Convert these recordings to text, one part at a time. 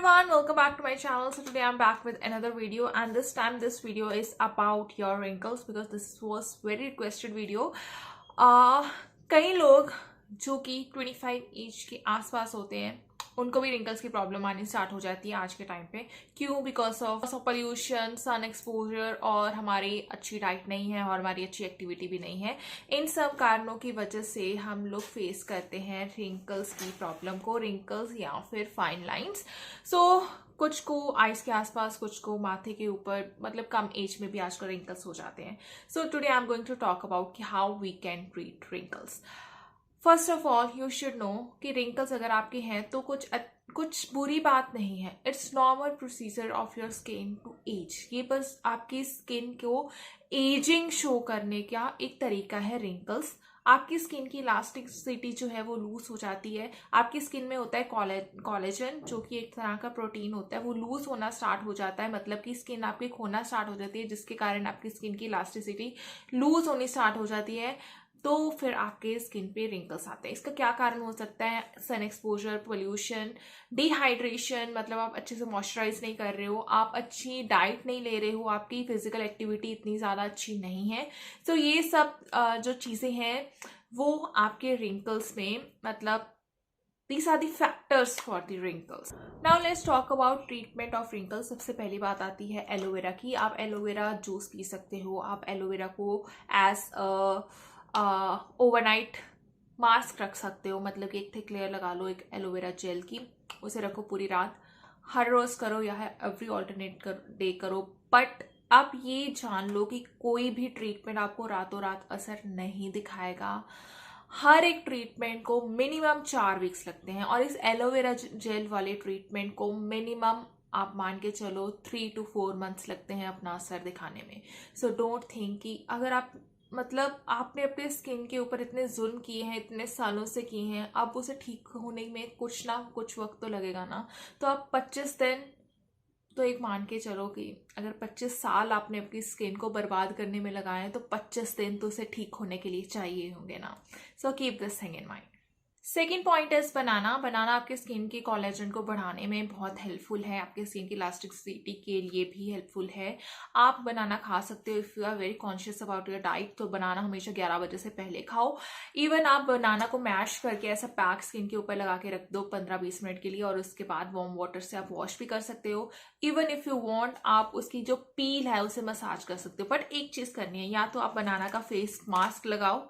everyone, welcome back to my channel. So today I'm back with another video, and this time this video is about your wrinkles because this was very requested video. कई लोग जो कि 25 as के आसपास होते हैं उनको भी रिंकल्स की प्रॉब्लम आनी स्टार्ट हो जाती है आज के टाइम पे. क्यों? Because of pollution, sun exposure और हमारी अच्छी डाइट नहीं है और हमारी अच्छी एक्टिविटी भी नहीं है. इन सब कारणों की वजह से हम लोग फेस करते हैं रिंकल्स की प्रॉब्लम को, रिंकल्स या फिर फाइन लाइंस. कुछ को आइज के आसपास, कुछ को माथे के ऊपर, मतलब कम एज में भी आजकल रिंकल्स हो जाते हैं. So today I am going to talk about how we can treat wrinkles. First of all you should know कि रिंकल्स अगर आपके हैं तो कुछ बुरी बात नहीं है. It's normal procedure of your skin to age. ये बस आपकी स्किन को एजिंग शो करने का एक तरीका है रिंकल्स. आपकी स्किन की इलास्टिसिटी जो है वो लूज हो जाती है. आपकी स्किन में होता है कोलेजन जो कि एक तरह का प्रोटीन होता है, वो लूज होना स्टार्ट हो जाता है. मतलब कि स्किन आपकी खोना स्टार्ट हो जाती है, जिसके कारण आपकी स्किन की इलास्टिसिटी लूज होनी स्टार्ट हो जाती है. तो फिर आपके स्किन पे रिंकल्स आते हैं. इसका क्या कारण हो सकता है? सन एक्सपोजर, पोल्यूशन, डिहाइड्रेशन, मतलब आप अच्छे से मॉइस्चराइज नहीं कर रहे हो, आप अच्छी डाइट नहीं ले रहे हो, आपकी फिजिकल एक्टिविटी इतनी ज़्यादा अच्छी नहीं है. तो ये सब जो चीज़ें हैं वो आपके रिंकल्स में, मतलब these are the factors for the wrinkles. Now let's talk about treatment of wrinkles. सबसे पहली बात आती है एलोवेरा की. आप एलोवेरा जूस पी सकते हो. आप एलोवेरा को एज ओवरनाइट मास्क रख सकते हो. मतलब कि एक थिक लेयर लगा लो एक एलोवेरा जेल की, उसे रखो पूरी रात. हर रोज़ करो या एवरी ऑल्टरनेट डे करो. बट आप ये जान लो कि कोई भी ट्रीटमेंट आपको रातों रात असर नहीं दिखाएगा. हर एक ट्रीटमेंट को मिनिमम 4 वीक्स लगते हैं, और इस एलोवेरा जेल वाले ट्रीटमेंट को मिनिमम आप मान के चलो 3 to 4 मंथ्स लगते हैं अपना असर दिखाने में. सो डोंट थिंक कि अगर आप, मतलब आपने अपने स्किन के ऊपर इतने जुल्म किए हैं, इतने सालों से किए हैं, अब उसे ठीक होने में कुछ ना कुछ वक्त तो लगेगा ना. तो आप 25 दिन, तो एक मान के चलो कि अगर 25 साल आपने अपनी स्किन को बर्बाद करने में लगाए तो 25 दिन तो उसे ठीक होने के लिए चाहिए होंगे ना. So keep this thing in mind. Second point is banana. Banana आपके स्किन के कोलेजन को बढ़ाने में बहुत हेल्पफुल है, आपके स्किन की इलास्टिसिटी के लिए भी हेल्पफुल है. आप बनाना खा सकते हो if you are very conscious about your diet. तो बनाना हमेशा 11 बजे से पहले खाओ. इवन आप बनाना को मैश करके ऐसा पैक स्किन के ऊपर लगा के रख दो 15-20 मिनट के लिए, और उसके बाद वार्म वाटर से आप वॉश भी कर सकते हो. इवन इफ़ यू वांट आप उसकी जो पील है उसे मसाज कर सकते हो. बट एक चीज़ करनी है, या तो आप बनाना का फेस मास्क लगाओ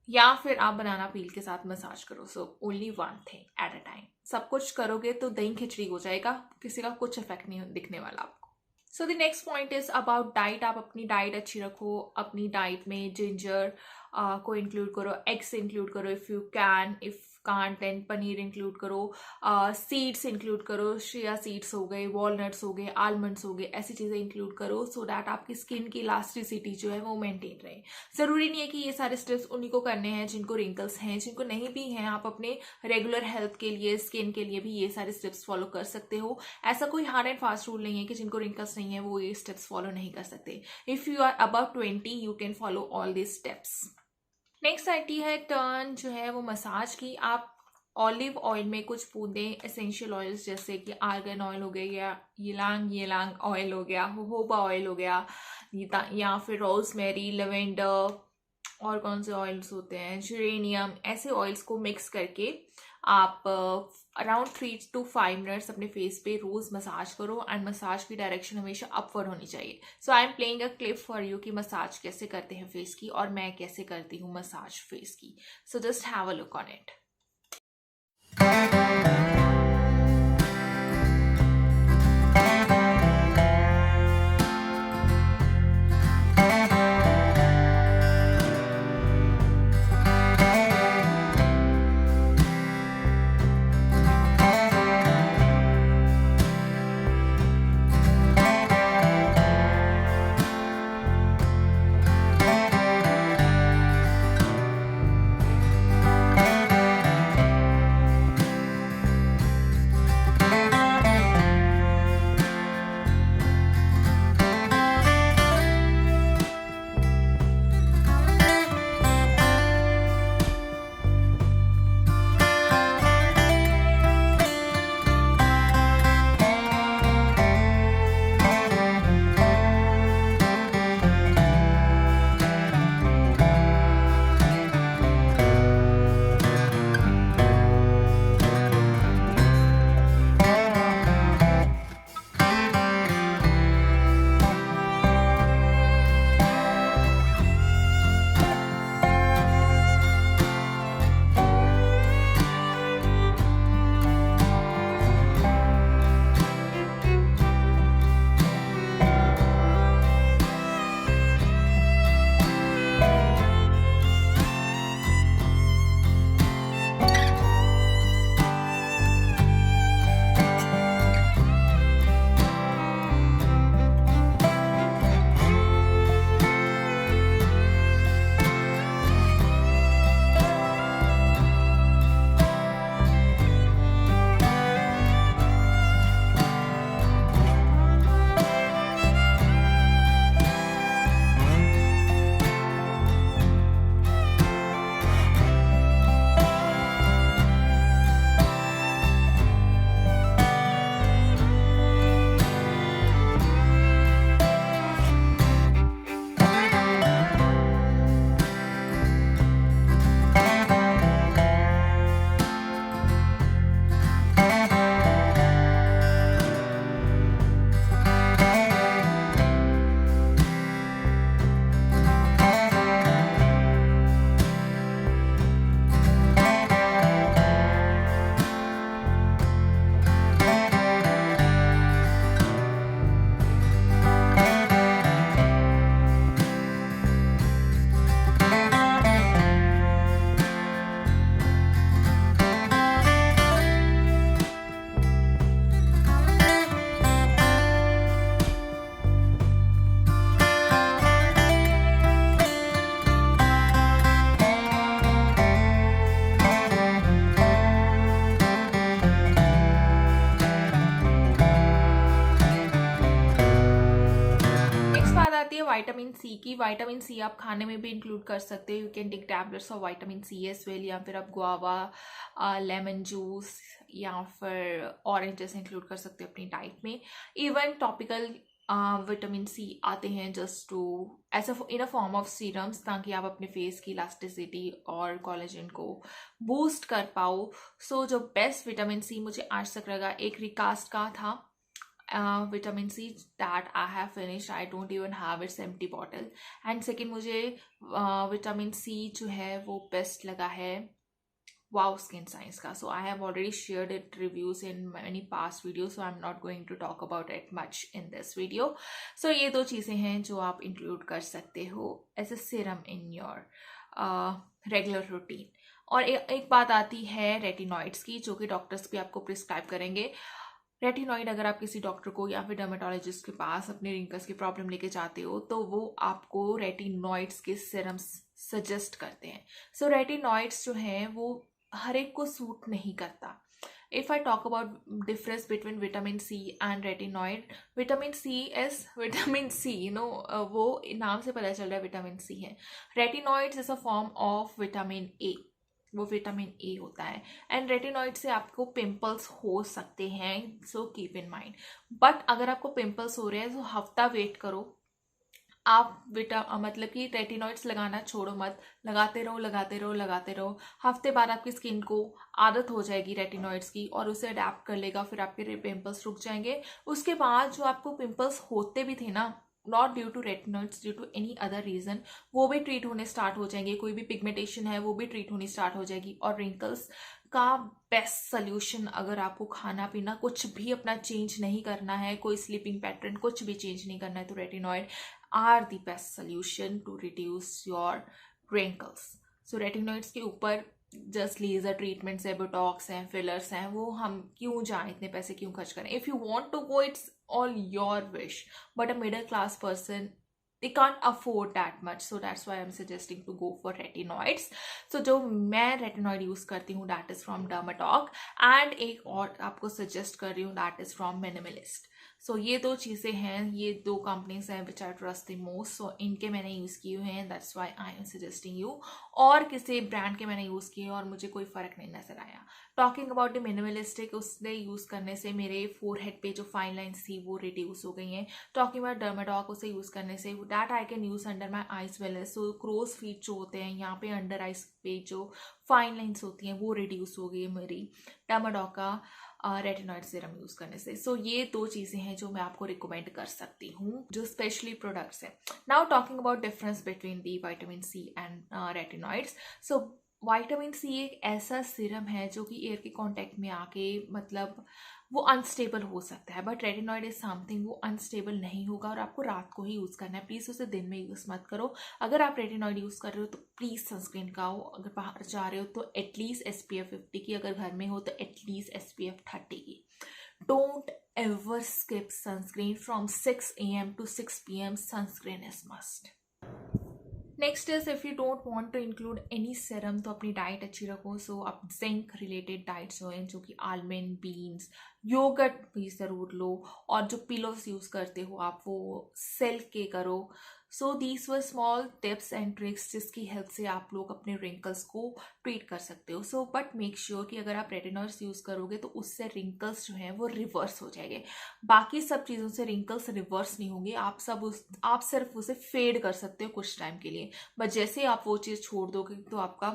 या फिर आप बनाना पील के साथ मसाज करो. So only one thing at a time. सब कुछ करोगे तो दही खिचड़ी हो जाएगा, किसी का कुछ इफेक्ट नहीं दिखने वाला आपको. So the next point is about diet. आप अपनी डाइट अच्छी रखो. अपनी डाइट में जिंजर को इंक्लूड करो, एग्स इंक्लूड करो if you can. If can't then paneer include करो, सीड्स इंक्लूड करो, चिया सीड्स हो गए, वॉलनट्स हो गए, आलमंड्स हो गए, ऐसी चीज़ें इंक्लूड करो सो दैट आपकी स्किन की इलास्टिसिटी जो है वो मेंटेन रहे. ज़रूरी नहीं है कि ये सारे स्टेप्स उन्हीं को करने हैं जिनको रिंकल्स हैं. जिनको नहीं भी हैं, आप अपने रेगुलर हेल्थ के लिए, स्किन के लिए भी ये सारे स्टेप्स फॉलो कर सकते हो. ऐसा कोई हार्ड एंड फास्ट रूल नहीं है कि जिनको रिंकल्स नहीं है वो ये स्टेप्स फॉलो नहीं कर सकते. If you are above 20 you can follow all this steps. Next आती है टर्न जो है वो मसाज की. आप ऑलिव ऑयल में कुछ बूंदे एसेंशियल ऑयल्स जैसे कि आर्गन ऑयल हो गया, या येलांग ऑयल हो गया, जोजोबा ऑयल हो गया, या फिर रोजमेरी, लेवेंडर, और कौन से ऑयल्स होते हैं, जेरेनियम, ऐसे ऑयल्स को मिक्स करके आप अराउंड 3 to 5 मिनट्स अपने फेस पे रोज मसाज करो. एंड मसाज की डायरेक्शन हमेशा अपवर्ड होनी चाहिए. So I am playing a clip for you कि मसाज कैसे करते हैं फेस की, और मैं कैसे करती हूँ मसाज फेस की. So just have a look on it. Vitamin C की, विटामिन सी आप खाने में भी इंक्लूड कर सकते हो, you can take tablets of vitamin C as well, या फिर आप गुआवा, लेमन जूस या फिर ऑरेंजेस इंक्लूड कर सकते हो अपनी डाइट में। इवन टॉपिकल विटामिन सी आते हैं just to as in a form of serums, ताकि आप अपने फेस की इलास्टिसिटी और कोलेजन को बूस्ट कर पाओ। सो जो बेस्ट विटामिन सी मुझे आज तक लगा, एक रिकास्ट का था vitamin see that I have finished, I don't even have it's empty bottle. And second मुझे विटामिन सी जो है वो बेस्ट लगा है वाओ स्किन साइंस का। So I have already shared it reviews in many past video, so I am not going to talk about it much in this video. So ये दो चीज़ें हैं जो आप इंक्लूड कर सकते हो as a serum in your regular routine. और एक बात आती है रेटिनॉइड्स की, जो कि डॉक्टर्स भी आपको प्रिस्क्राइब करेंगे। रेटिनॉइड अगर आप किसी डॉक्टर को या फिर डर्मेटोलॉजिस्ट के पास अपने रिंकल्स की प्रॉब्लम लेके जाते हो, तो वो आपको रेटिनॉइड्स के सीरम्स सजेस्ट करते हैं। सो रेटिनॉइड्स जो हैं वो हर एक को सूट नहीं करता। If I talk about difference between vitamin C and retinoid, vitamin C is vitamin C, वो नाम से पता चल रहा है विटामिन सी है। Retinoids is a form of vitamin A, वो विटामिन ए होता है। एंड रेटिनॉइड से आपको पिंपल्स हो सकते हैं, so keep in mind. But अगर आपको पिंपल्स हो रहे हैं तो हफ्ता वेट करो, आप मतलब कि रेटिनॉइड्स लगाना छोड़ो मत, लगाते रहो लगाते रहो लगाते रहो। हफ्ते बाद आपकी स्किन को आदत हो जाएगी रेटिनॉइड्स की और उसे अडेप्ट कर लेगा, फिर आपके पिंपल्स रुक जाएंगे। उसके बाद जो आपको पिंपल्स होते भी थे ना, not due to retinoids, due to any other reason, वो भी ट्रीट होने स्टार्ट हो जाएंगे। कोई भी पिगमेंटेशन है वो भी ट्रीट होनी स्टार्ट हो जाएगी। और रिंकल्स का बेस्ट सोल्यूशन, अगर आपको खाना पीना कुछ भी अपना चेंज नहीं करना है, कोई स्लीपिंग पैटर्न कुछ भी चेंज नहीं करना है, तो retinoid are the best solution to reduce your wrinkles. So retinoids के ऊपर जस्ट लेजर ट्रीटमेंट्स है, बोटॉक्स हैं, फिलर्स हैं, वो हम क्यों जाएं, इतने पैसे क्यों खर्च करें। If you want to go, it's all your wish, but a middle class person, they can't afford that much, so that's why I'm suggesting to go for retinoids. So जो मैं रेटिनॉइड यूज करती हूँ that is from Dermatalk, and एक और आपको suggest कर रही हूँ that is from Minimalist. सो ये दो चीज़ें हैं, ये दो कंपनीज हैं विच आई ट्रस्ट द मोस्ट, सो इनके मैंने यूज़ किए हुए हैं, that's why I am suggesting you. और किसी ब्रांड के मैंने यूज़ किए और मुझे कोई फ़र्क नहीं नजर आया। टॉकिंग अबाउट द मिनिमलिस्टिक, उसने यूज़ करने से मेरे फोरहेड पे जो फाइन लाइन्स थी वो रिड्यूस हो गई हैं। टॉकिंग अबाउट डर्माडॉक, उसे यूज़ करने से that I can use under my eyes well as, so crow's feet जो होते हैं यहाँ पे अंडर आइज पे जो फाइन लाइन्स होती हैं वो रिड्यूस हो गई है मेरी डर्माडॉक का रेटिनॉइड सीरम यूज़ करने से। सो ये दो चीज़ें हैं जो मैं आपको रिकमेंड कर सकती हूँ, जो स्पेशली प्रोडक्ट्स हैं। Now talking about difference between the vitamin C and retinoids. So vitamin C एक ऐसा सीरम है जो कि एयर के कांटेक्ट में आके मतलब वो अनस्टेबल हो सकता है, बट रेटिनॉइड इज समथिंग वो अनस्टेबल नहीं होगा और आपको रात को ही यूज़ करना है। प्लीज़ उसे दिन में यूज़ मत करो। अगर आप रेटिनॉइड यूज़ कर रहे हो तो प्लीज़ सनस्क्रीन लगाओ, अगर बाहर जा रहे हो तो एटलीस्ट SPF 50 की, अगर घर में हो तो एटलीस्ट SPF 30 की। Don't ever skip sunscreen from 6 AM to 6 PM, sunscreen is must. Next is if you don't want to include any serum, तो अपनी डाइट अच्छी रखो। सो आप जिंक रिलेटेड डाइट्स जो हैं, जो कि आलमंड, बीन्स, योगर्ट भी ज़रूर लो, और जो पिलोस यूज़ करते हो आप वो सिल्क के करो। So these were small tips and tricks जिसकी हेल्प से आप लोग अपने रिंकल्स को ट्रीट कर सकते हो। सो बट मेक श्योर कि अगर आप रेटिनॉइड्स यूज़ करोगे तो उससे रिंकल्स जो हैं वो रिवर्स हो जाएंगे। बाकी सब चीज़ों से रिंकल्स रिवर्स नहीं होंगे, आप सिर्फ उसे फेड कर सकते हो कुछ टाइम के लिए, बट जैसे आप वो चीज़ छोड़ दोगे तो आपका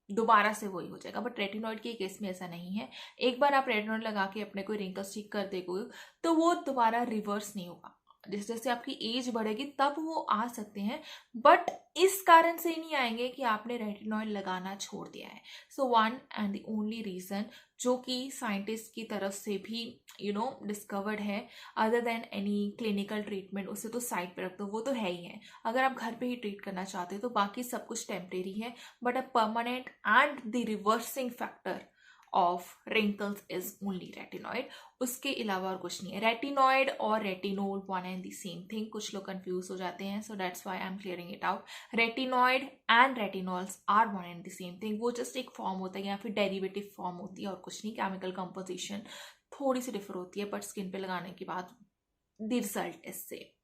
दोबारा से वही हो जाएगा। बट रेटिनॉइड के केस में ऐसा नहीं है। एक बार आप रेटिनॉइड लगा के अपने कोई रिंकल्स ठीक कर देगो तो वो दोबारा रिवर्स नहीं होगा। जैसे जैसे आपकी एज बढ़ेगी तब वो आ सकते हैं, बट इस कारण से नहीं आएंगे कि आपने रेटिनॉइड लगाना छोड़ दिया है। So one and the only reason जो कि साइंटिस्ट की तरफ से भी डिस्कवर्ड है, other than any clinical treatment, उसे तो साइड पे रख दो, वो तो है ही है। अगर आप घर पे ही ट्रीट करना चाहते हो तो बाकी सब कुछ टेम्परेरी है, but a permanent and the reversing factor of wrinkles is only retinoid. उसके अलावा और कुछ नहीं है। रेटिनॉइड और retinol one and the same thing, कुछ लोग कंफ्यूज हो जाते हैं, so that's why I am clearing it out. Retinoid and retinols are one and the same thing, वो जस्ट एक फॉर्म होता है या फिर डेरिवेटिव फॉर्म होती है और कुछ नहीं। केमिकल कंपोजिशन थोड़ी सी डिफर होती है, बट स्किन पे लगाने के बाद the result is same.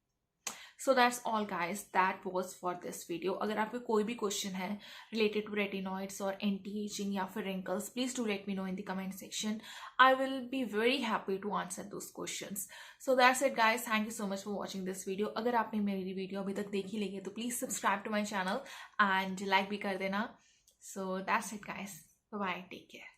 So that's all guys, that was for this video. अगर आपके कोई भी क्वेश्चन है रिलेटेड टू रेटिनॉइड्स और एंटी एजिंग या फिर wrinkles, please do let me know in the comment section. I will be very happy to answer those questions. So that's it guys, thank you so much for watching this video. अगर आपने मेरी video अभी तक देखी ली है तो please subscribe to my channel and like भी कर देना. So that's it guys, bye, take care.